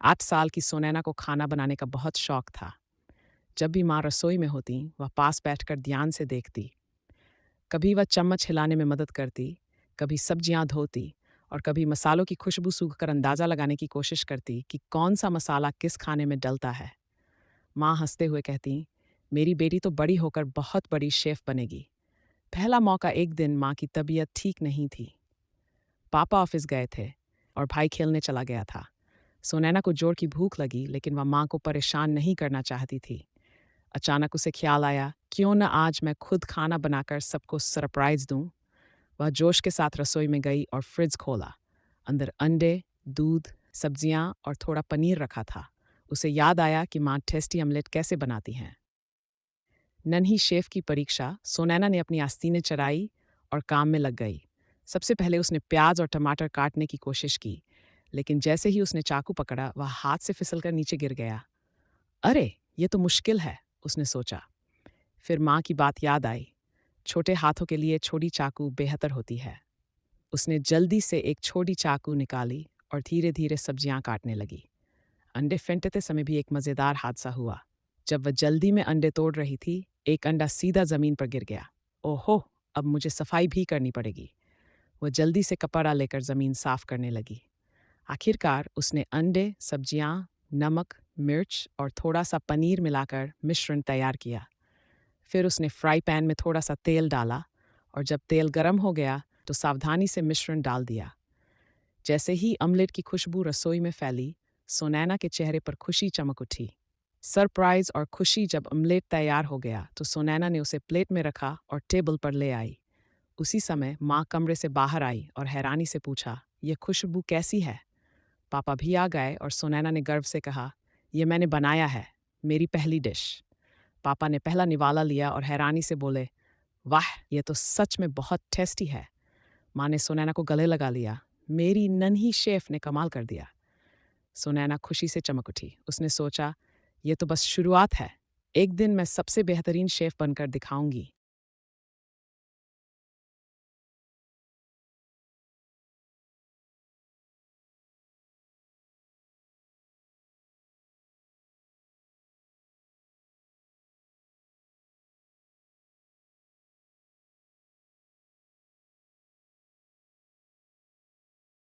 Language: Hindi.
8 साल की सुनैना को खाना बनाने का बहुत शौक था। जब भी माँ रसोई में होती, वह पास बैठकर ध्यान से देखती। कभी वह चम्मच हिलाने में मदद करती, कभी सब्जियां धोती और कभी मसालों की खुशबू सूंघकर अंदाज़ा लगाने की कोशिश करती कि कौन सा मसाला किस खाने में डलता है। माँ हंसते हुए कहती, मेरी बेटी तो बड़ी होकर बहुत बड़ी शेफ बनेगी। पहला मौका एक दिन माँ की तबीयत ठीक नहीं थी। पापा ऑफिस गए थे और भाई खेलने चला गया था। सुनैना को जोर की भूख लगी, लेकिन वह माँ को परेशान नहीं करना चाहती थी। अचानक उसे ख्याल आया, क्यों न आज मैं खुद खाना बनाकर सबको सरप्राइज दूं। वह जोश के साथ रसोई में गई और फ्रिज खोला। अंदर अंडे, दूध, सब्जियां और थोड़ा पनीर रखा था। उसे याद आया कि माँ टेस्टी ऑमलेट कैसे बनाती हैं। नन्ही शेफ की परीक्षा सुनैना ने अपनी आस्तीनें चढ़ाई और काम में लग गई। सबसे पहले उसने प्याज और टमाटर काटने की कोशिश की, लेकिन जैसे ही उसने चाकू पकड़ा, वह हाथ से फिसलकर नीचे गिर गया। अरे, ये तो मुश्किल है, उसने सोचा। फिर माँ की बात याद आई, छोटे हाथों के लिए छोटी चाकू बेहतर होती है। उसने जल्दी से एक छोटी चाकू निकाली और धीरे धीरे सब्जियां काटने लगी। अंडे फेंटते समय भी एक मज़ेदार हादसा हुआ। जब वह जल्दी में अंडे तोड़ रही थी, एक अंडा सीधा जमीन पर गिर गया। ओहो, अब मुझे सफाई भी करनी पड़ेगी। वह जल्दी से कपड़ा लेकर जमीन साफ करने लगी। आखिरकार उसने अंडे, सब्जियां, नमक, मिर्च और थोड़ा सा पनीर मिलाकर मिश्रण तैयार किया। फिर उसने फ्राई पैन में थोड़ा सा तेल डाला और जब तेल गर्म हो गया तो सावधानी से मिश्रण डाल दिया। जैसे ही ऑमलेट की खुशबू रसोई में फैली, सुनैना के चेहरे पर खुशी चमक उठी। सरप्राइज और खुशी जब ऑमलेट तैयार हो गया तो सुनैना ने उसे प्लेट में रखा और टेबल पर ले आई। उसी समय माँ कमरे से बाहर आई और हैरानी से पूछा, यह खुशबू कैसी है? पापा भी आ गए और सुनैना ने गर्व से कहा, यह मैंने बनाया है, मेरी पहली डिश। पापा ने पहला निवाला लिया और हैरानी से बोले, वाह, यह तो सच में बहुत टेस्टी है। माँ ने सुनैना को गले लगा लिया, मेरी नन्ही शेफ ने कमाल कर दिया। सुनैना खुशी से चमक उठी। उसने सोचा, यह तो बस शुरुआत है, एक दिन मैं सबसे बेहतरीन शेफ बनकर दिखाऊंगी।